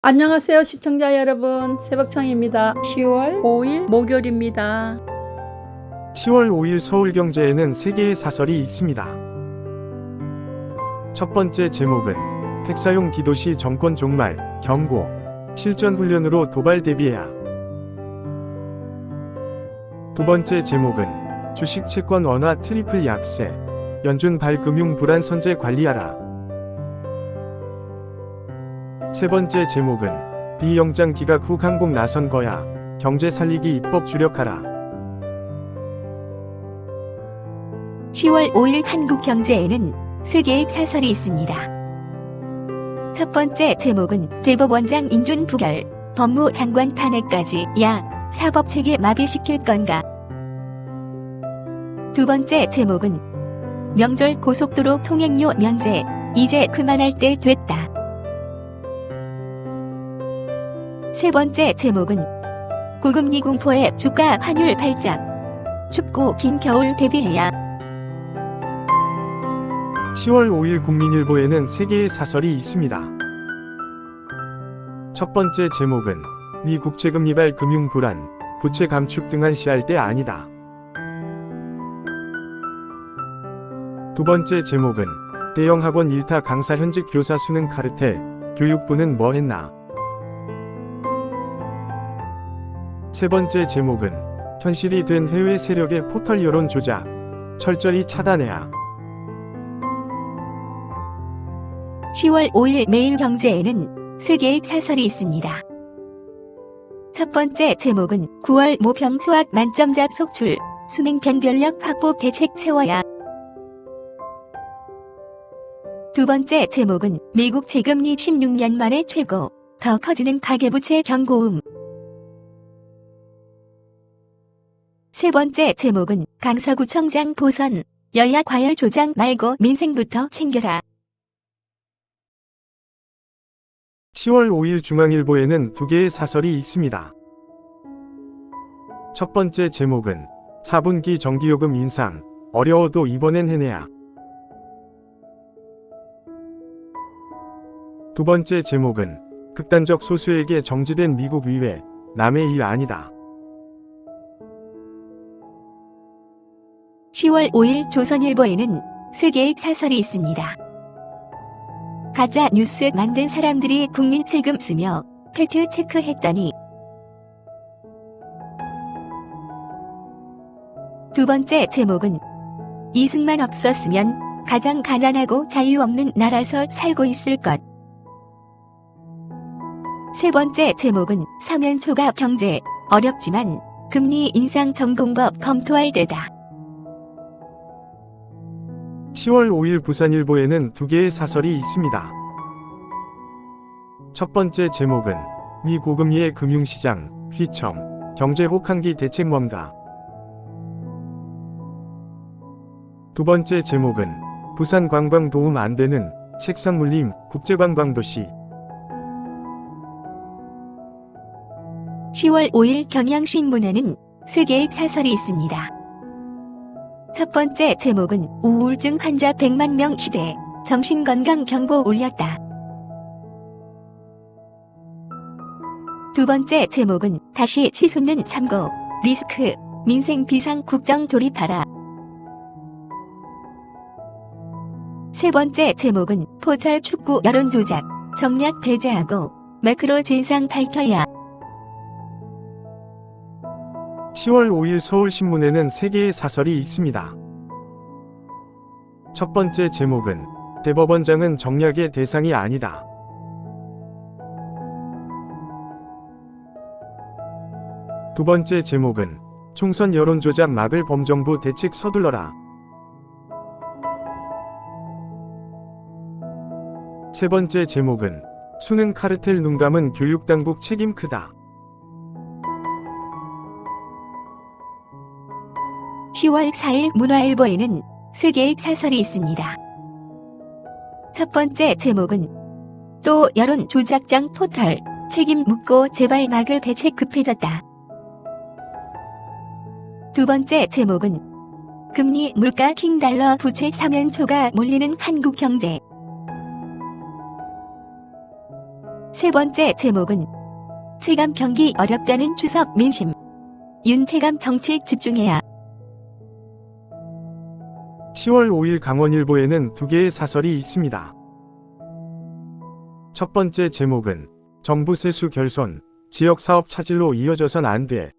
안녕하세요 시청자 여러분, 새벽청입니다. 10월 5일 목요일입니다. 10월 5일 서울경제에는 3개의 사설이 있습니다. 첫 번째 제목은 핵사용 기도시 정권 종말, 경고, 실전훈련으로 도발 대비해야. 두 번째 제목은 주식 채권 원화 트리플 약세, 연준 발금융 불안 선제 관리하라. 세 번째 제목은 비영장 기각 후 항복 나선 거야, 경제 살리기 입법 주력하라. 10월 5일 한국 경제에는 3개의 사설이 있습니다. 첫 번째 제목은 대법원장 인준 부결, 법무장관 탄핵까지 야, 사법체계 마비시킬 건가. 두 번째 제목은 명절 고속도로 통행료 면제, 이제 그만할 때 됐다. 세 번째 제목은 고금리 공포에 주가 환율 발작, 춥고 긴 겨울 대비해야. 10월 5일 국민일보에는 3개의 사설이 있습니다. 첫 번째 제목은 미 국채금리발 금융 불안, 부채 감축 등 한시할 때 아니다. 두 번째 제목은 대형 학원 일타 강사 현직 교사 수능 카르텔, 교육부는 뭐 했나. 세 번째 제목은 현실이 된 해외 세력의 포털 여론 조작, 철저히 차단해야. 10월 5일 매일경제에는 3개의 사설이 있습니다. 첫 번째 제목은 9월 모평 수학 만점작 속출, 수능 변별력 확보 대책 세워야. 두 번째 제목은 미국 재금리 16년 만에 최고, 더 커지는 가계부채 경고음. 세 번째 제목은 강서구청장 보선, 여야 과열 조장 말고 민생부터 챙겨라. 10월 5일 중앙일보에는 2개의 사설이 있습니다. 첫 번째 제목은 4분기 전기요금 인상, 어려워도 이번엔 해내야. 두 번째 제목은 극단적 소수에게 정지된 미국 의회, 남의 일 아니다. 10월 5일 조선일보에는 3개의 사설이 있습니다. 가짜 뉴스 만든 사람들이 국민 세금 쓰며 팩트 체크했더니. 두 번째 제목은 이승만 없었으면 가장 가난하고 자유 없는 나라서 살고 있을 것. 세 번째 제목은 사면초가 경제, 어렵지만 금리 인상 전공법 검토할 때다. 10월 5일 부산일보에는 2개의 사설이 있습니다. 첫 번째 제목은 미 고금리의 금융시장, 휘청, 경제 혹한기 대책 뭔가. 두 번째 제목은 부산 관광 도움 안 되는 책상 물림, 국제관광도시. 10월 5일 경향신문에는 3개의 사설이 있습니다. 첫 번째 제목은 우울증 환자 100만 명 시대, 정신건강 경보 울렸다. 두 번째 제목은 다시 치솟는 삼고, 리스크, 민생 비상 국정 돌입하라. 세 번째 제목은 포털 축구 여론 조작, 정략 배제하고 매크로 진상 밝혀야. 10월 5일 서울신문에는 3개의 사설이 있습니다. 첫 번째 제목은 대법원장은 정략의 대상이 아니다. 두 번째 제목은 총선 여론조작 막을 범정부 대책 서둘러라. 세 번째 제목은 수능 카르텔 눈 감은 교육당국 책임 크다. 10월 4일 문화일보에는 3개의 사설이 있습니다. 첫 번째 제목은 또 여론 조작장 포털, 책임 묻고 제발 막을 대책 급해졌다. 두 번째 제목은 금리 물가 킹달러 부채 사면초가 몰리는 한국 경제. 세 번째 제목은 체감 경기 어렵다는 추석 민심. 윤체감 정책 집중해야. 10월 5일 강원일보에는 두 개의 사설이 있습니다. 첫 번째 제목은 정부 세수 결손, 지역사업 차질로 이어져선 안 돼.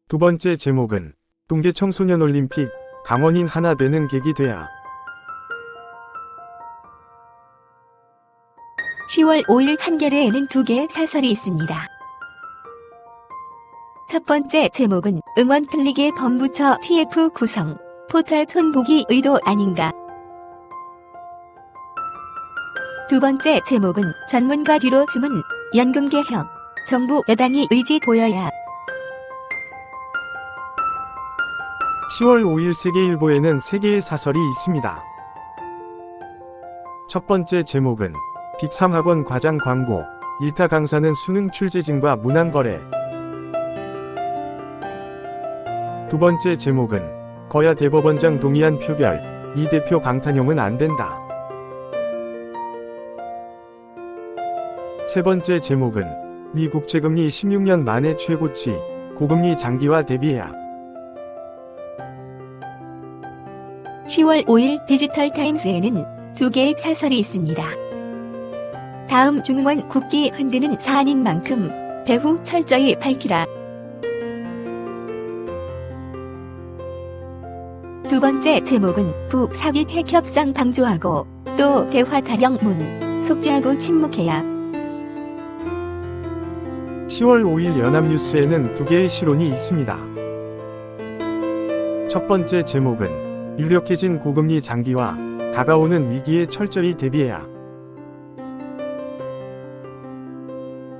두 번째 제목은 동계 청소년 올림픽, 강원인 하나 되는 계기 돼야. 10월 5일 한겨레에는 두 개의 사설이 있습니다. 첫 번째 제목은 응원 클릭의 범부처 TF 구성, 포털 손보기 의도 아닌가. 두 번째 제목은 전문가 뒤로 주문, 연금 개혁, 정부 여당이 의지 보여야. 10월 5일 세계일보에는 세 개의 사설이 있습니다. 첫 번째 제목은 빅3학원 과장 광고, 일타 강사는 수능 출제진과 문항거래. 두 번째 제목은 거야 대법원장 동의안 표결, 이 대표 강탄용은 안 된다. 세 번째 제목은 미 국채금리 16년 만에 최고치, 고금리 장기화 대비해야. 10월 5일 디지털타임스에는 두 개의 사설이 있습니다. 다음 중흥원 국기 흔드는 사안인 만큼 배후 철저히 밝히라. 두 번째 제목은 북사기 핵협상 방조하고 또 대화 타령문, 속죄하고 침묵해야. 10월 5일 연합뉴스에는 두 개의 시론이 있습니다. 첫 번째 제목은 유력해진 고금리 장기화, 다가오는 위기에 철저히 대비해야.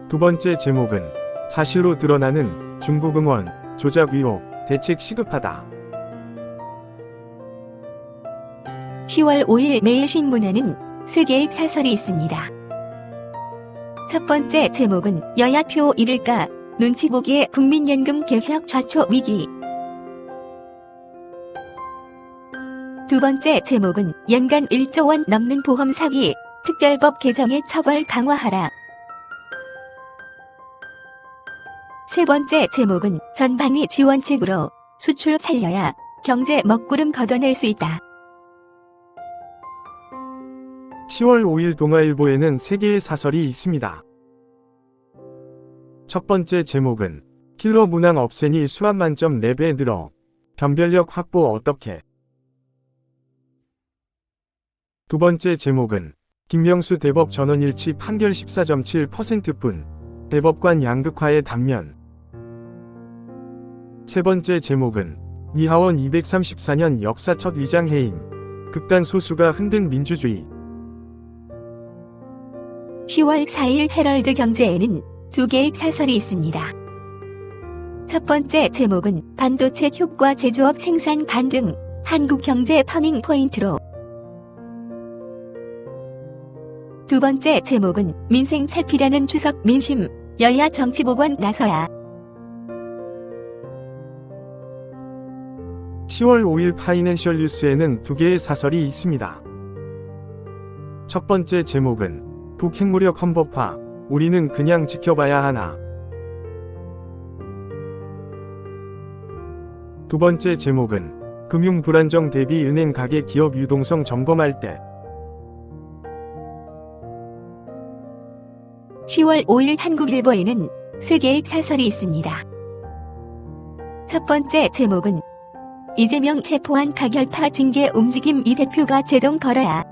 두 번째 제목은 사실로 드러나는 중국 응원, 조작 의혹, 대책 시급하다. 10월 5일 매일신문에는 세 개의 사설이 있습니다. 첫 번째 제목은 여야표 잃을까, 눈치 보기에 국민연금 개혁 좌초 위기. 두 번째 제목은 연간 1조 원 넘는 보험 사기, 특별법 개정에 처벌 강화하라. 세 번째 제목은 전방위 지원책으로 수출 살려야 경제 먹구름 걷어낼 수 있다. 10월 5일 동아일보에는 세 개의 사설이 있습니다. 첫 번째 제목은 킬러 문항 없애니 수학 만점 4배 늘어, 변별력 확보 어떻게. 두 번째 제목은 김명수 대법 전원 일치 판결 14.7%뿐, 대법관 양극화의 단면. 세 번째 제목은 이하원 234년 역사 첫 위장 해임, 극단 소수가 흔든 민주주의. 10월 4일 헤럴드 경제에는 두 개의 사설이 있습니다. 첫 번째 제목은 반도체 효과 제조업 생산 반등, 한국 경제 터닝 포인트로. 두 번째 제목은 민생 살피라는 추석 민심, 여야 정치보관 나서야. 10월 5일 파이낸셜 뉴스에는 두 개의 사설이 있습니다. 첫 번째 제목은 북핵무력 헌법화, 우리는 그냥 지켜봐야 하나. 두 번째 제목은 금융 불안정 대비 은행 가계 기업 유동성 점검할 때. 10월 5일 한국일보에는 세 개의 사설이 있습니다. 첫 번째 제목은 이재명 체포한 가결파 징계 움직임 이 대표가 제동 걸어야.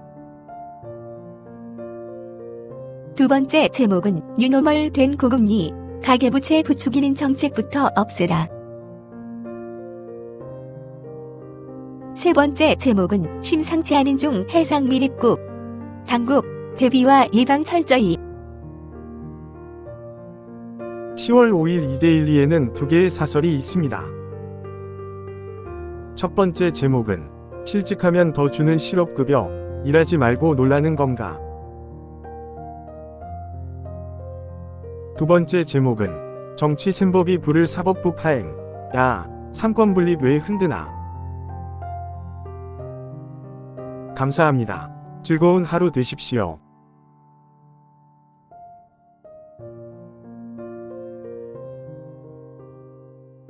두 번째 제목은 뉴노멀 된 고금리, 가계부채 부추기는 정책부터 없애라. 세 번째 제목은 심상치 않은 중 해상 밀입국, 당국, 대비와 예방 철저히. 10월 5일 이데일리에는 두 개의 사설이 있습니다. 첫 번째 제목은 실직하면 더 주는 실업급여, 일하지 말고 놀라는 건가. 두 번째 제목은 정치 셈법이 부를 사법부 파행, 야, 삼권 분립 왜 흔드나. 감사합니다. 즐거운 하루 되십시오.